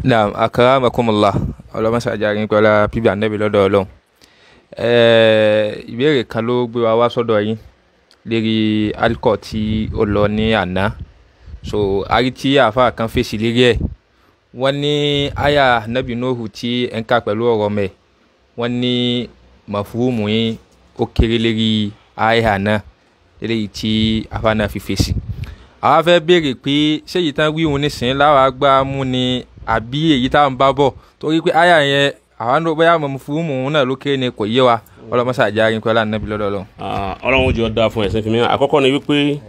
Naam, akramakumullah. Ọlọ́mọ ṣàjàrin pẹ̀lú pípẹ́ ànẹ́bí lọ́dọ̀ Ọlọ́run. Ìbéèrè kan ló gbé wa wá sọ́dọ̀ yín lérí alcohol tí ó lọ ní àná. So àrí tí àáfàá kan fèsì lérí ẹ̀. Wọ́n ní àyà Nábì Nuhu tí ẹ̀ ń kà pẹ̀lú ọ̀rọ̀ mẹ́. Wọ́n ní màfúhùmù yín ó kéré lérí àyà náà lérí tí àáfàá náà fi fèsì. Àwa fẹ́ béèrè pé ṣé èyí tán wí òun nísìnyí láwa gbá mú ni àbí èyí tá à ń bá bọ̀ torí pé àyà yẹn àwa ń lọ bóyá mọ̀ fún mò ń náà ló kéré ni kò yé wa ọlọ́mọṣà àjárin pé ọlá nàbí lọ́dọ̀ Ọlọ́run. Ọlọ́run ó jọ dáa fún ẹ̀sìn fún mi. Àkọ́kọ́ ni wípé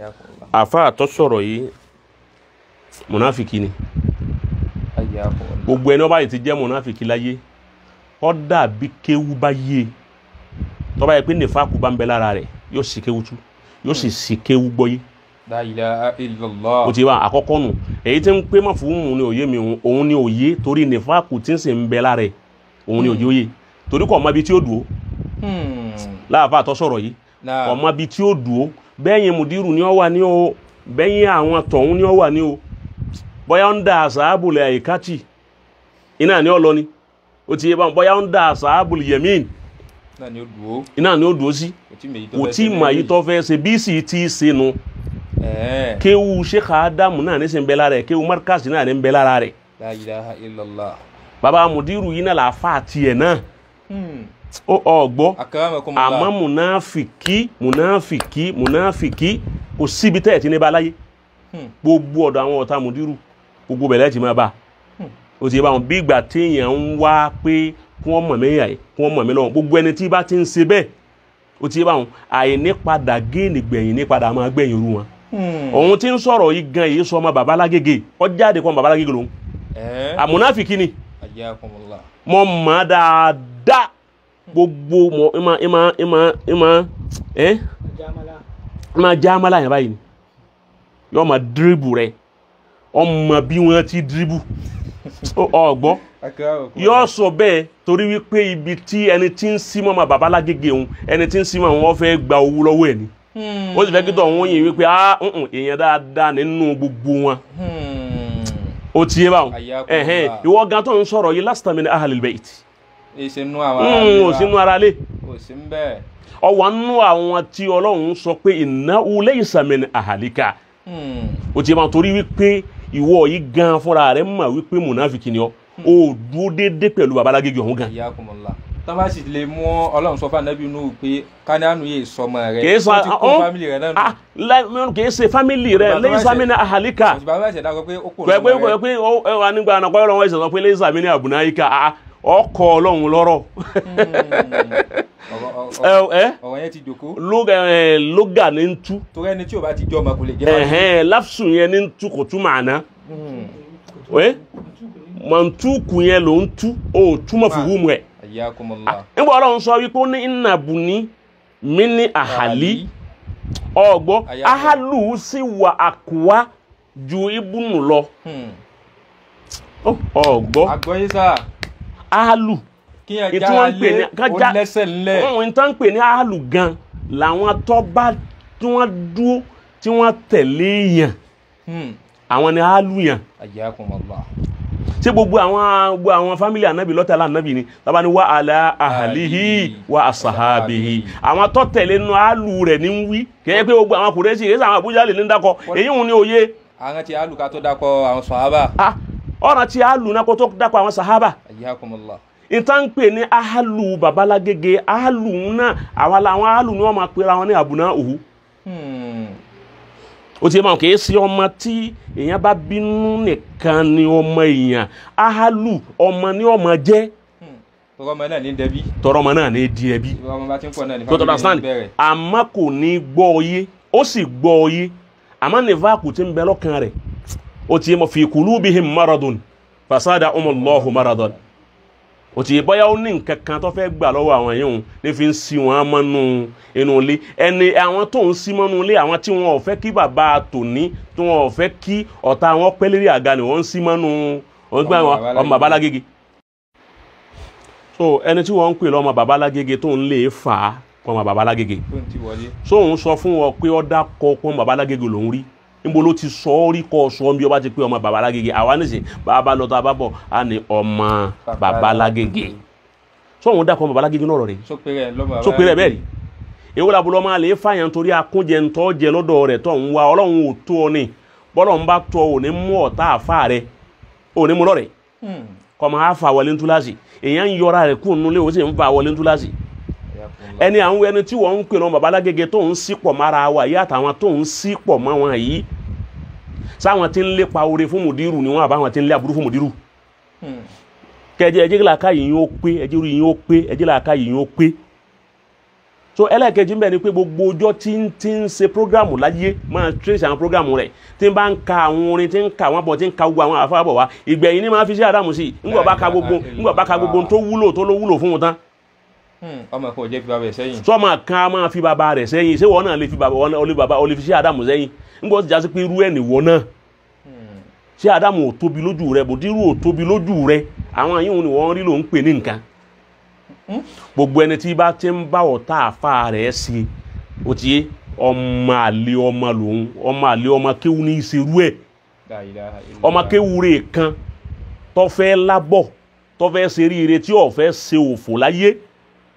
àfáà tó sọ̀rọ̀ yìí mùnáfìkì ni. Gbogbo ẹni ó bá yìí ti jẹ́ mùnáfìkì láyé ó dàbí kéwú bá yé tó bá yẹ pé nífàkù bá ń bẹ lára rẹ̀ yóò sì kéwú tú yóò sì sì kéwú gbọ́yé. La ilaha illallah. O ti wá àkọ́kọ́ nù èyí tí ń pé má fún òun ni òye mi òun ni òye torí nífàkù tí ń sì ń bẹ lára rẹ̀ òun ni òye òye torí kò mọ ibi tí ó dùn ó láàfà tó sọ̀rọ̀ yìí kò mọ ibi tí ó dùn ó bẹ́yìn mùdírù ni ó wà ní o bẹ́yìn àwọn tọ̀hún ni ó wà ní o bóyá ń da àṣàbùlẹ̀ àyíkátì iná ni ó lọ ni o ti yé báwọn bóyá ń da àṣàbùlẹ̀ yẹmín iná ni ó dùn ó sí kò tí mà yìí tó fẹ́ ṣe bí sì ti ṣe nu kéwù Sheikh Adamu náà ní sin bẹ lára rẹ̀ kéwù Markaz náà ní bẹ lára rẹ̀. La ilaha illallah. Baba mudiru yìí náà làáfà tiẹ̀ náà ó gbọ́ àmọ́ munafiki kò síbi tẹ́ ẹ̀ tí ní bá láyé gbogbo ọ̀dọ̀ àwọn ọ̀tá mudiru gbogbo bẹ̀rẹ̀ ti máa bá o ti bá wọn bí ìgbà téèyàn ń wá pé kí wọ́n mọ̀ mẹ́yà yìí kí wọ́n mọ̀ mí lọ́wọ́ gbogbo ẹni tí bá ti ń ṣe bẹ́ẹ̀ o ti bá wọn àìní padà géènì gbẹ̀yìn ní padà máa gbẹ̀yìn rú wọn. Òun tí ń sọ̀rọ̀ yìí gan yìí sọ ọmọ bàbá lágége ó jáde kọ́ ọmọ bàbá lágége lòun àmúnáfìkì ni mo mọ̀ dáadáa gbogbo mọ̀ ìmọ̀ jámálà yẹn báyìí yóò máa dírìbù rẹ̀ ọmọ bí wọ́n ti dírìbù ọgbọ́ yóò sọ bẹ́ẹ̀ torí wípé ibi tí ẹni tí ń símọ́ ọmọ bàbá lágége òun ẹni tí ń símọ́ àwọn wọ́n fẹ́ gba owó lọ́wọ́ ẹ̀ ni ó sì fẹ́ kí tọ̀ wọ́n yìn wípé èèyàn dáadáa nínú gbogbo wọn ó ti yé báwọn ìwọ gan tó ń sọ̀rọ̀ yìí lasta min ahlil bayt ó sínú ara lé ọwọ́ nínú àwọn tí Ọlọ́run sọ pé innahu laysa min ahlika ó ti yé báwọn torí wípé ìwọ yìí gan fúnra rẹ̀ mọ̀ wípé mùnáfìkì ni ó dúró déédéé pẹ̀lú babalágége ọ̀hún gan. Tọ́ba sì lè mú Ọlọ́run sọ fún Ànábì Nuhu pé kánáánù yìí sọmọ rẹ̀ kìí ṣe fámìlì rẹ̀ náà kìí ṣe fámìlì rẹ̀ laysa min ahlika pé ó wà nígbà náà pẹ́ẹ́rọ wọn ìṣẹ̀sọ pé laysa min abnaika ọkọ̀ Ọlọ́run lọ́rọ̀ ọ̀rọ̀ yẹn ti jòkó lóga ní ń tú torí ẹni tí ò bá ti jọ ọmọ kò lè jẹ́ fámìlì láfsù yẹn ní ń tú kò tú màánà mọ̀ntúkù yẹn ló ń tú ó túmọ̀ fùhùmù ẹ̀ nígbà Ọlọ́run sọ wípé ó ní ìnàbùní mí ní àhàlí ọgbọ́ àhàlù sì wà àkùwá ju ibùnù lọ ọgbọ́ àhàlù ìtàn pè ní àhàlù gan làwọn tó bá tí wọ́n dúró tí wọ́n tẹ̀lé yàn àwọn ni àhàlù yàn ṣé gbogbo àwọn fámílì ànábì lọ́tẹ̀lá ànábì ni tàbá ní wà àlà àhàlìhì wà àsàhábìhì àwọn tó tẹ̀lé nínú àlù rẹ̀ ní wí kẹ́yẹ́ pé gbogbo àwọn Kùrẹ́ṣì èyí àwọn Àbújá lè ní dákọ̀ èyí ń ní òye. àwọn tí àlù ká tó dákọ̀ àwọn sàhábà. ọ̀ràn tí àlù náà kó tó dákọ̀ àwọn sàhábà. ìtàn ń pè ní àhàlù babalágége àhàlù náà àwọn àhàlù ni wọ́n máa pera wọn ní àbùnà òhù ó ti máa kìí sí ọmọ tí èèyàn bá bínú nìkan ni ọmọ èèyàn àhàlù ọmọ ní ọmọ jẹ́ tọrọ ọmọ náà ní di ẹbí tó tọ́ra sáà ní àmọ́ kò ní gbọ́ ọyé ó sì gbọ́ ọyé àmọ́ nífàkù tí ń bẹ lọ́kàn rẹ̀ ó ti mọ̀ fi qulubihim maradun fasadahumullahu maradun ó ti bọ́yá ó ní nǹkan kan tó fẹ́ gbà lọ́wọ́ àwọn yẹn ní fi ń sí wọn mọ́nú inú ilé ẹni àwọn tó ń sí mọ́nú ilé àwọn tí wọn ò fẹ́ kí bàbá tòní tí wọn ò fẹ́ kí ọ̀tá wọn pẹ́ lérí àga ni wọ́n ń sí mọ́nú ọmọ bàbá lágége so ẹni tí wọ́n ń pè lọ́mọ bàbá lágége tó ń lè fà á ọmọ bàbá lágége so òun sọ fún wọn pé ó dákọ̀ ọmọ bàbá lágége lòún rí níbo ló ti sọ rí kọ́ sọ bí ọba ti pé ọmọ bàbá Lágége àwa nísìn bàbá lọ tó a bá bọ̀ á ní ọmọ bàbá Lágége sọ òun dàkọ̀ bàbá Lágége náà rọ̀ rẹ̀ so pé rẹ̀ bẹ́ẹ̀ rí èwo làbúrò máa lè fàyàn torí akúnjẹ ntọ́ jẹ lọ́dọ̀ rẹ̀ tó ń wá Ọlọ́run ò tó ọ ní bọ́lọ̀ ń bá tọ́ ò ní mú ọ̀tá àfa rẹ̀ ò ní mú lọ́rẹ̀ kọ́ máa fà wọlé ntúlásì èèyàn ń yọra rẹ̀ kúnnú lé o sì ń fà wọlé ntúlásì ẹni àwọn ẹni tí wọ́n ń pè lọ́mọ bàbá Lágége tó ń sípọ̀ mára wa yìí àtàwọn tó ń sípọ̀ mọ́ wọn yìí sáwọn tí ń lépa oore fún mùdírù ni wọ́n àbáwọn tí ń lé aburú fún mùdírù kẹjẹ ẹjẹ làákà yìí ó pé ẹjẹ orí yìí ó pé ẹjẹ làákà yìí ó pé so ẹlẹ́ẹ̀kejì ń bẹ ni pé gbogbo ọjọ́ tí ń ṣe prógrámù láyé máa trace àwọn prógrámù rẹ̀ tí ń bá ń ka àwọn orin tí ń ka àwọn bọ̀ tí ń ka gbogbo àwọn àfáàbọ̀ wá ìgbẹ̀yìn ni máa fi ṣe àdàmú sí ńgbà bá ka gbogbo tó wúlò fún wọn tán. ọmọ kan ò jẹ́ fi bàbá rẹ̀ sẹ́yìn. sọ́mọ kan máa fi bàbá rẹ̀ sẹ́yìn ṣé wọ́n náà lè fi bàbá olè fi ṣe àdàmú sẹ́yìn ńgbà ó ti jásí pé irú ẹ̀ nìwọ náà ṣé àdàmú ò tóbi lójú rẹ̀ bòdírù ò tóbi lójú rẹ̀ àwọn yìí ni wọ́n rí ló ń pè ní nǹkan gbogbo ẹni tí bá ti ń bá ọ̀tá àfa rẹ̀ sí o ti yé ọmọ àlè ọmọ lòun ọmọ àlè ọmọ kéwu ní ìṣerú ẹ̀ ọmọ kéwu rẹ̀ kan tó fẹ́ lábọ̀ tó fẹ́ ṣe ríire tí ò fẹ́ ṣe òfò láyé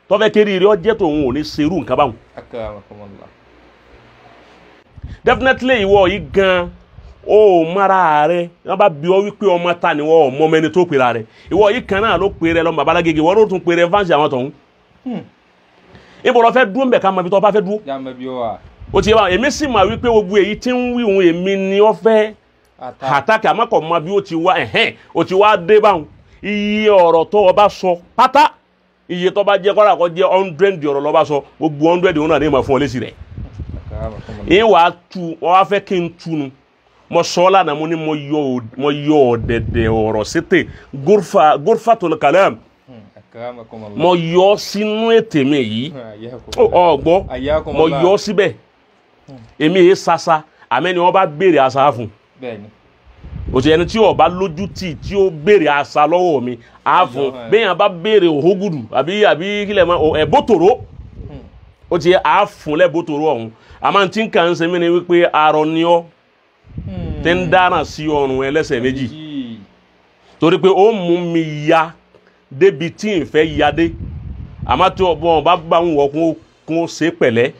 tó fẹ́ kéré ire ọjẹ́ tòun ò ní ṣerú nǹkan báwọn. Definitely ìwọ yìí gan o mara rẹ wọn bá bí ọ wípé ọmọ ta ni wọn ọmọ mẹni tó pera rẹ ìwọ yìí kan náà ló pèrè lọ bàbá Lágége wọn ló tún pèrè fáǹsì àwọn tọ̀hún ibo lọ fẹ́ dúró mbẹ ká mọ ibi tó bá fẹ́ dúró o ti yẹ báwọn èmi sì mà wípé gbogbo èyí tí ń wí òun èmi ni ọ fẹ́ àtàkì àmọkọ mọ bí ó ti wá ó ti wá dé báwọn iye ọ̀rọ̀ tó o bá sọ pátá iye tó bá jẹ kọ́ra kọ́ jẹ́ 100 ọ̀rọ̀ lọ́ bá sọ gbogbo 100 òun náà ní ìmọ̀ fún ọ lẹ́sì rẹ̀ ìyẹn wàá tu ọ wá fẹ́ kí n túnu mo sọ lánàá mo ní mo yọ ọ̀dẹ̀dẹ̀ ọ̀rọ̀ sétè gurfatul kalam mo yọ sínú ètè mi yìí ọgbọ́ mo yọ síbẹ̀ èmi yìí sasa àmẹ́ni wọ́n bá béèrè àṣà fún òtí ẹni tí ó bá lójú tí ó béèrè àṣà lọ́wọ́ mi á fún bẹ́ẹ̀ yẹn bá béèrè òhógùdù àbí kílẹ̀ mọ́ ẹ̀bótòrò ó ti yẹ á fún lẹ́bótòrò ọ̀hún àmọ́ tí n kàn ń ṣe mí ni wípé arọ ni ọ́ tí ń dáná sí ọrùn ẹlẹ́sẹ̀ méjì torí pé ó mú mi ya débi tí n fẹ́ ya dé àmọ́ tí ọ̀bọ̀n bá bá ń wọ̀ kún ṣe pẹ̀lẹ́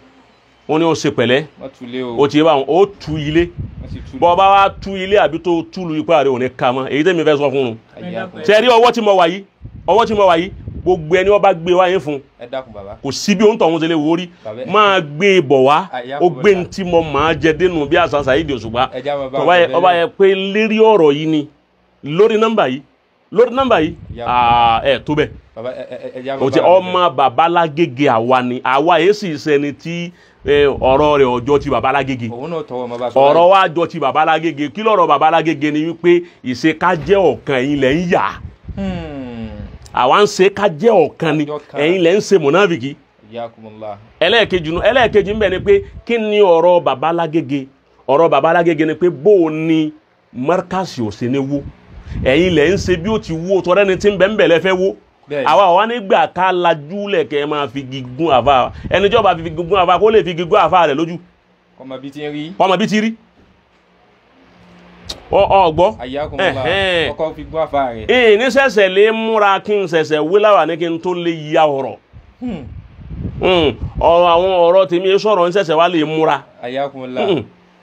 wọ́n ní ó ṣe pẹ̀lẹ́ ó ti yẹ báwọn ó tu ilé bọ́ bá wá tu ilé àbí tó túlù ipá rẹ̀ ò ní ka mọ́ èyí tẹ́mi fẹ́ sọ fún un ṣe rí ọwọ́ tí mo wà yìí gbogbo ẹni wọ́n bá gbé wá yín fún kò sí bí òun tọ̀hún ṣe lè wò rí máa gbé e bọ̀ wá ó gbé ní tí mo máa jẹ dénú bí àṣà Saheed Òṣùpá ọba yẹ pé lérí ọ̀rọ̀ yìí ni lórí nọ́mbà yìí ẹ̀ tó bẹ́ẹ̀ o ti ọmọ bàbá Lágége àwa ni àwa yìí sì sẹni tí ọ̀rọ̀ rẹ̀ ọjọ́ ti bàbá Lágége ọ̀rọ̀ wa jọ ti bàbá Lágége kí lọ́rọ̀ bàbá Lágége ni wípé ìṣekájẹ́ ọ̀kan ẹ̀yin lẹ̀ ń yà àwa ń ṣe kájẹ́ ọ̀kan ni ẹ̀yin lẹ̀ ń ṣe mọ̀nàfìkì ẹlẹ́ẹ̀kejì ń bẹ ni pé kí ni ọ̀rọ̀ bàbá Lágége ni pé bó o ní mọ́rkàsì ò sí ní wó ẹ̀yin lẹ̀ ń ṣe bí ó ti wó tọ́rẹ́ni tí ń bẹ̀ ń bẹ̀ lẹ́fẹ́ wó àwa wà nígbà ká lajú lẹ̀kẹ́ máa fi gígùn àfa ẹni tí ó bá fi gígùn àfa kó lè fi gígùn àfa rẹ̀ lójú kọ́mọ bí ti rí ọgbọ́ ọkọ̀ fi gún àfa rẹ̀ ní sẹ̀sẹ̀ lè múra kí n sẹ̀sẹ̀ wíláwà ní kí n tó lè ya ọ̀rọ̀ àwọn ọ̀rọ̀ tèmi sọ̀rọ̀ ní sẹ̀sẹ̀ wá lè múra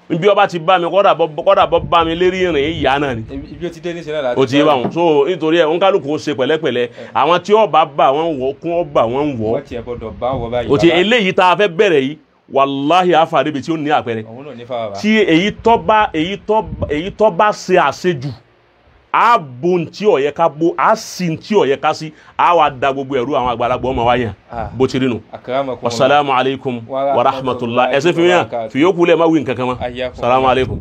bí ọba ti bá mi kọ́dà bọ́ bá mi lérí ìrìn ìyá náà ni ibi ó ti dé ní ìṣẹ̀lẹ̀ láti o ti bá wọn so nítorí ẹ̀ ń kálukú ó ṣe pẹ̀lẹ́pẹ̀lẹ́ àwọn tí ọba bá wọn wọ̀ kún ọba wọn wọ̀ o ti eléyìí tá a fẹ́ bẹ̀rẹ̀ yìí wàláhì àfàdé bi tí ó ní àpẹẹrẹ tí èyí tó bá ṣe àṣejù á bo ntí ó yẹ ká bo á sì ntí ó yẹ ká sí á wà da gbogbo ẹ̀rú àwọn àgbàlagbà ọmọ wa yẹn bó ti rí nu wasalaamu alaykum wa rahmatulah ẹsẹ fi mi yàn fi yókù lẹ́ẹ̀ má wí nǹkan kan mọ́ salamu alaykum.